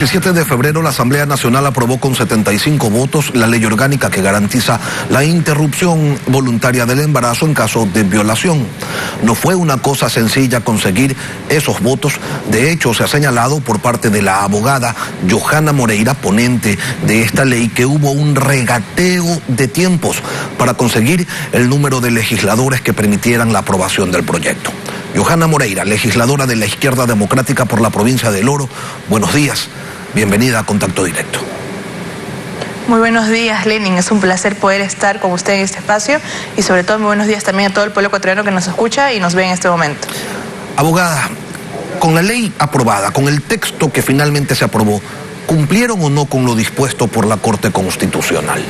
El 7 de febrero la Asamblea Nacional aprobó con 75 votos la ley orgánica que garantiza la interrupción voluntaria del embarazo en caso de violación. No fue una cosa sencilla conseguir esos votos. De hecho, se ha señalado por parte de la abogada Johanna Moreira, ponente de esta ley, que hubo un regateo de tiempos para conseguir el número de legisladores que permitieran la aprobación del proyecto. Johanna Moreira, legisladora de la Izquierda Democrática por la provincia del Oro, buenos días. Bienvenida a Contacto Directo. Muy buenos días, Lenin. Es un placer poder estar con usted en este espacio y sobre todo muy buenos días también a todo el pueblo ecuatoriano que nos escucha y nos ve en este momento. Abogada, con la ley aprobada, con el texto que finalmente se aprobó, ¿cumplieron o no con lo dispuesto por la Corte Constitucional?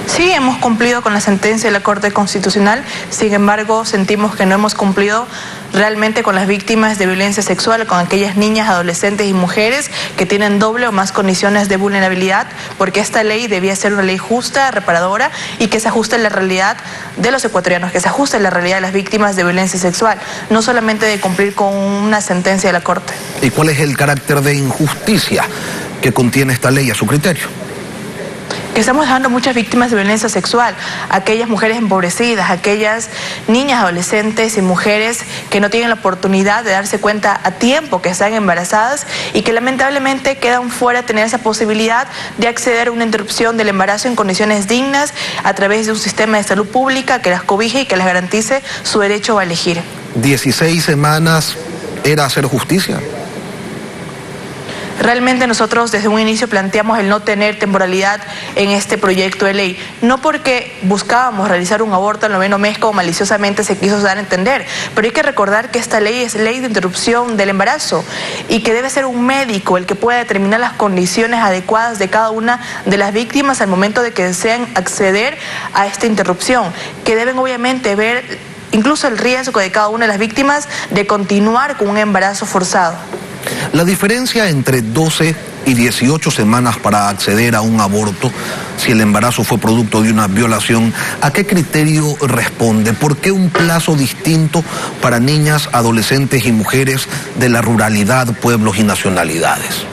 Sí, hemos cumplido con la sentencia de la Corte Constitucional, sin embargo, sentimos que no hemos cumplido realmente con las víctimas de violencia sexual, con aquellas niñas, adolescentes y mujeres que tienen doble o más condiciones de vulnerabilidad, porque esta ley debía ser una ley justa, reparadora y que se ajuste a la realidad de los ecuatorianos, que se ajuste a la realidad de las víctimas de violencia sexual, no solamente de cumplir con una sentencia de la Corte. ¿Y cuál es el carácter de injusticia que contiene esta ley a su criterio? Que estamos dejando muchas víctimas de violencia sexual, aquellas mujeres empobrecidas, aquellas niñas, adolescentes y mujeres que no tienen la oportunidad de darse cuenta a tiempo que están embarazadas y que lamentablemente quedan fuera de tener esa posibilidad de acceder a una interrupción del embarazo en condiciones dignas a través de un sistema de salud pública que las cobije y que les garantice su derecho a elegir. 16 semanas era hacer justicia. Realmente nosotros desde un inicio planteamos el no tener temporalidad en este proyecto de ley, no porque buscábamos realizar un aborto al 9º mes como maliciosamente se quiso dar a entender, pero hay que recordar que esta ley es ley de interrupción del embarazo y que debe ser un médico el que pueda determinar las condiciones adecuadas de cada una de las víctimas al momento de que desean acceder a esta interrupción, que deben obviamente ver incluso el riesgo de cada una de las víctimas de continuar con un embarazo forzado. La diferencia entre 12 y 18 semanas para acceder a un aborto, si el embarazo fue producto de una violación, ¿a qué criterio responde? ¿Por qué un plazo distinto para niñas, adolescentes y mujeres de la ruralidad, pueblos y nacionalidades?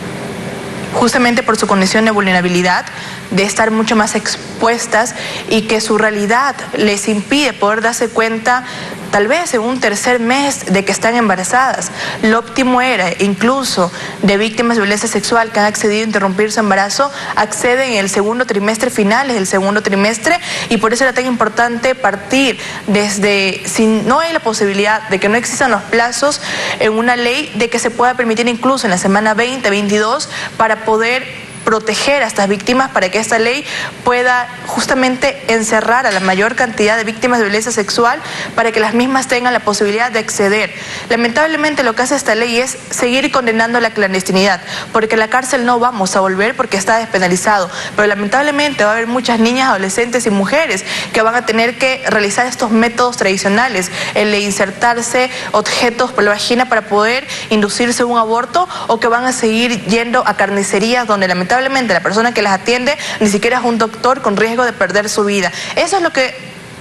Justamente por su condición de vulnerabilidad, de estar mucho más expuestas y que su realidad les impide poder darse cuenta tal vez en un tercer mes de que están embarazadas. Lo óptimo era, incluso de víctimas de violencia sexual que han accedido a interrumpir su embarazo, acceden en el segundo trimestre, finales del segundo trimestre, y por eso era tan importante partir desde, si no hay la posibilidad de que no existan los plazos en una ley, de que se pueda permitir incluso en la semana 20, 22, para poder proteger a estas víctimas, para que esta ley pueda justamente encerrar a la mayor cantidad de víctimas de violencia sexual para que las mismas tengan la posibilidad de acceder. Lamentablemente lo que hace esta ley es seguir condenando la clandestinidad, porque a la cárcel no vamos a volver porque está despenalizado, pero lamentablemente va a haber muchas niñas, adolescentes y mujeres que van a tener que realizar estos métodos tradicionales, el de insertarse objetos por la vagina para poder inducirse un aborto, o que van a seguir yendo a carnicerías donde lamentablemente la persona que las atiende ni siquiera es un doctor, con riesgo de perder su vida. Eso es lo que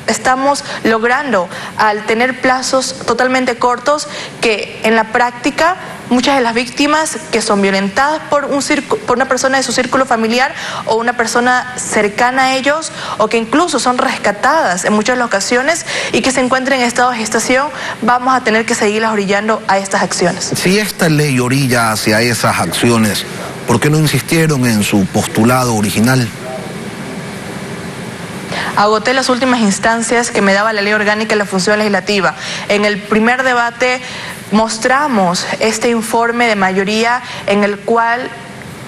estamos logrando al tener plazos totalmente cortos, que en la práctica muchas de las víctimas que son violentadas por una persona de su círculo familiar o una persona cercana a ellos, o que incluso son rescatadas en muchas ocasiones y que se encuentran en estado de gestación, vamos a tener que seguirlas orillando a estas acciones. Si esta ley orilla hacia esas acciones, ¿por qué no insistieron en su postulado original? Agoté las últimas instancias que me daba la ley orgánica y la función legislativa. En el primer debate mostramos este informe de mayoría en el cual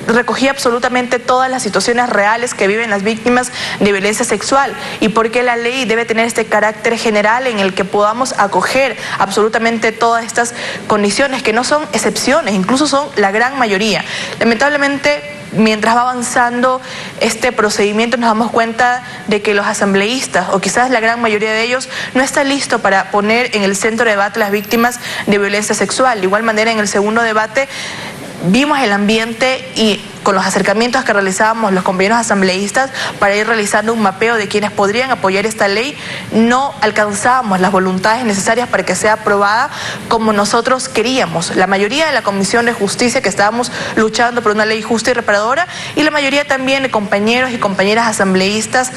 recogía absolutamente todas las situaciones reales que viven las víctimas de violencia sexual, y por qué la ley debe tener este carácter general en el que podamos acoger absolutamente todas estas condiciones, que no son excepciones, incluso son la gran mayoría. Lamentablemente, mientras va avanzando este procedimiento, nos damos cuenta de que los asambleístas, o quizás la gran mayoría de ellos, no está listo para poner en el centro de debate las víctimas de violencia sexual. De igual manera, en el segundo debate vimos el ambiente y con los acercamientos que realizábamos los compañeros asambleístas para ir realizando un mapeo de quienes podrían apoyar esta ley, no alcanzábamos las voluntades necesarias para que sea aprobada como nosotros queríamos. La mayoría de la Comisión de Justicia, que estábamos luchando por una ley justa y reparadora, y la mayoría también de compañeros y compañeras asambleístas,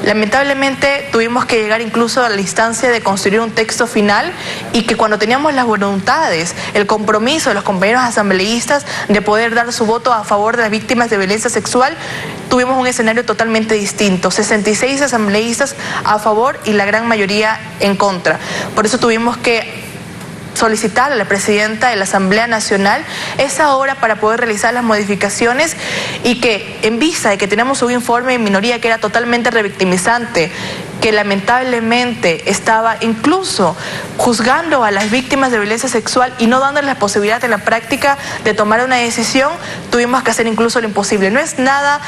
lamentablemente tuvimos que llegar incluso a la instancia de construir un texto final, y que cuando teníamos las voluntades, el compromiso de los compañeros asambleístas de poder dar su voto a favor de las víctimas de violencia sexual, tuvimos un escenario totalmente distinto. 66 asambleístas a favor y la gran mayoría en contra. Por eso tuvimos que solicitar a la presidenta de la Asamblea Nacional esa hora para poder realizar las modificaciones, y que en vista de que tenemos un informe de minoría que era totalmente revictimizante, que lamentablemente estaba incluso juzgando a las víctimas de violencia sexual y no dándoles la posibilidad en la práctica de tomar una decisión, tuvimos que hacer incluso lo imposible. No es nada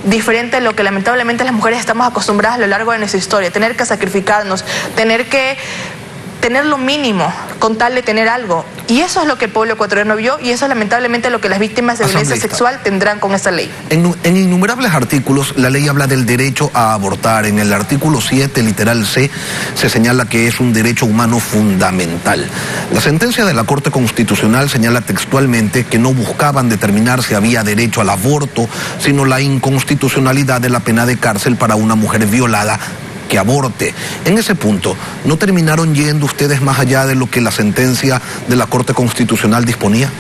diferente a lo que lamentablemente las mujeres estamos acostumbradas a lo largo de nuestra historia, tener que sacrificarnos, tener lo mínimo con tal de tener algo. Y eso es lo que el pueblo ecuatoriano vio, y eso es lamentablemente lo que las víctimas de violencia sexual tendrán con esta ley. En innumerables artículos la ley habla del derecho a abortar. En el artículo 7, literal C, se señala que es un derecho humano fundamental. La sentencia de la Corte Constitucional señala textualmente que no buscaban determinar si había derecho al aborto, sino la inconstitucionalidad de la pena de cárcel para una mujer violada que aborte. En ese punto, ¿no terminaron yendo ustedes más allá de lo que la sentencia de la Corte Constitucional disponía?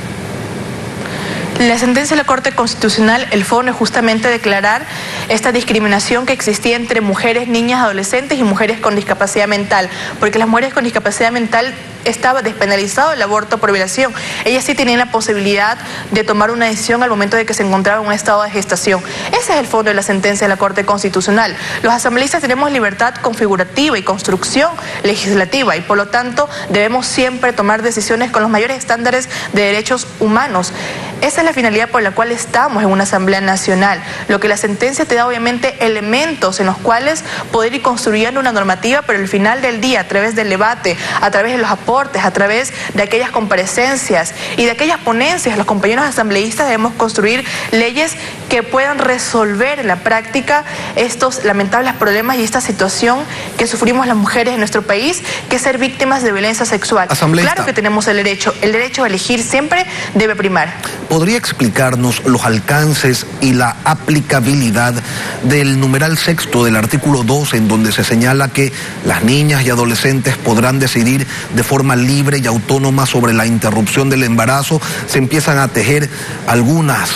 La sentencia de la Corte Constitucional, el fondo es justamente declarar esta discriminación que existía entre mujeres, niñas, adolescentes y mujeres con discapacidad mental, porque las mujeres con discapacidad mental estaba despenalizado el aborto por violación. Ellas sí tenían la posibilidad de tomar una decisión al momento de que se encontraban en un estado de gestación. Ese es el fondo de la sentencia de la Corte Constitucional. Los asambleístas tenemos libertad configurativa y construcción legislativa, y por lo tanto debemos siempre tomar decisiones con los mayores estándares de derechos humanos. Esa es la finalidad por la cual estamos en una Asamblea Nacional. Lo que la sentencia te da, obviamente, elementos en los cuales poder ir construyendo una normativa, pero al final del día, a través del debate, a través de los aportes, a través de aquellas comparecencias y de aquellas ponencias, los compañeros asambleístas debemos construir leyes que puedan resolver en la práctica estos lamentables problemas y esta situación que sufrimos las mujeres en nuestro país, que es ser víctimas de violencia sexual. Claro que tenemos el derecho a elegir siempre debe primar. ¿Podría explicarnos los alcances y la aplicabilidad del numeral sexto del artículo 2, en donde se señala que las niñas y adolescentes podrán decidir de forma libre y autónoma sobre la interrupción del embarazo? Se empiezan a tejer algunas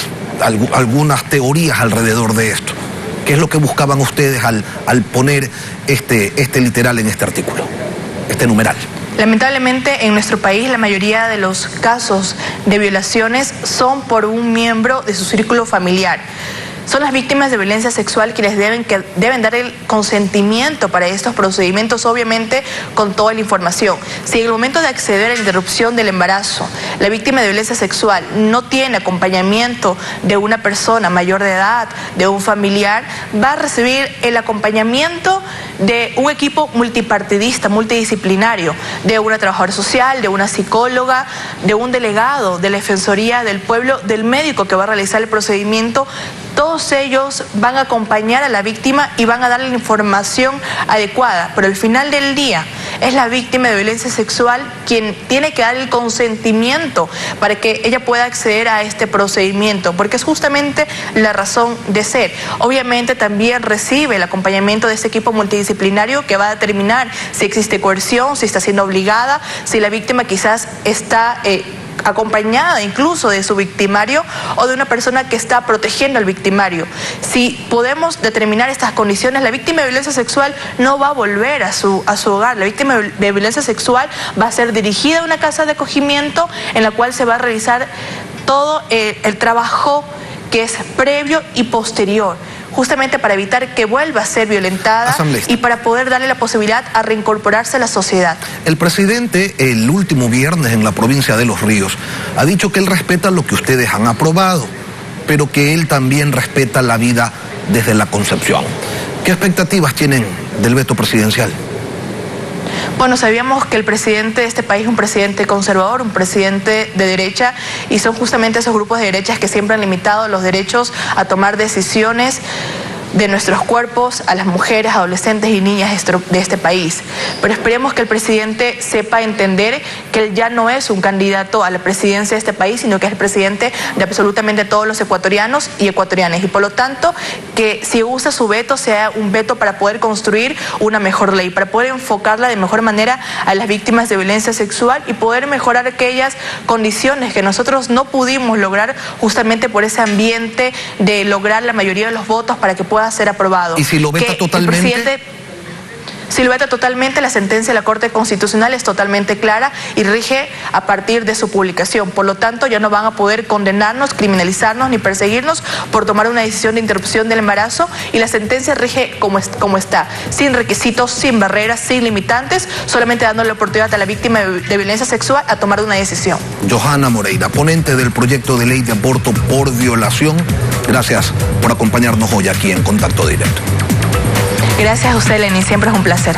teorías alrededor de esto. ¿Qué es lo que buscaban ustedes al poner este literal en este artículo, este numeral? Lamentablemente en nuestro país la mayoría de los casos de violaciones son por un miembro de su círculo familiar. Son las víctimas de violencia sexual quienes deben dar el consentimiento para estos procedimientos, obviamente con toda la información. Si en el momento de acceder a la interrupción del embarazo, la víctima de violencia sexual no tiene acompañamiento de una persona mayor de edad, de un familiar, va a recibir el acompañamiento de un equipo multipartidista, multidisciplinario, de una trabajadora social, de una psicóloga, de un delegado de la Defensoría del Pueblo, del médico que va a realizar el procedimiento. Todos ellos van a acompañar a la víctima y van a darle la información adecuada, pero al final del día es la víctima de violencia sexual quien tiene que dar el consentimiento para que ella pueda acceder a este procedimiento, porque es justamente la razón de ser. Obviamente también recibe el acompañamiento de este equipo multidisciplinario que va a determinar si existe coerción, si está siendo obligada, si la víctima quizás está acompañada incluso de su victimario o de una persona que está protegiendo al victimario. Si podemos determinar estas condiciones, la víctima de violencia sexual no va a volver a su hogar. La víctima de violencia sexual va a ser dirigida a una casa de acogimiento en la cual se va a realizar todo el trabajo que es previo y posterior, justamente para evitar que vuelva a ser violentada y para poder darle la posibilidad a reincorporarse a la sociedad. El presidente, el último viernes en la provincia de Los Ríos, ha dicho que él respeta lo que ustedes han aprobado, pero que él también respeta la vida desde la concepción. ¿Qué expectativas tienen del veto presidencial? Bueno, sabíamos que el presidente de este país es un presidente conservador, un presidente de derecha, y son justamente esos grupos de derechas que siempre han limitado los derechos a tomar decisiones de nuestros cuerpos a las mujeres, adolescentes y niñas de este país. Pero esperemos que el presidente sepa entender que él ya no es un candidato a la presidencia de este país, sino que es el presidente de absolutamente todos los ecuatorianos y ecuatorianas. Y por lo tanto, que si usa su veto, sea un veto para poder construir una mejor ley, para poder enfocarla de mejor manera a las víctimas de violencia sexual y poder mejorar aquellas condiciones que nosotros no pudimos lograr justamente por ese ambiente de lograr la mayoría de los votos para que pueda ser aprobado. ¿Y si lo veta totalmente? Si lo veta totalmente, la sentencia de la Corte Constitucional es totalmente clara y rige a partir de su publicación. Por lo tanto, ya no van a poder condenarnos, criminalizarnos ni perseguirnos por tomar una decisión de interrupción del embarazo, y la sentencia rige como está, sin requisitos, sin barreras, sin limitantes, solamente dándole la oportunidad a la víctima de violencia sexual a tomar una decisión. Johanna Moreira, ponente del proyecto de ley de aborto por violación, gracias por acompañarnos hoy aquí en Contacto Directo. Gracias a usted, Lenín, siempre es un placer.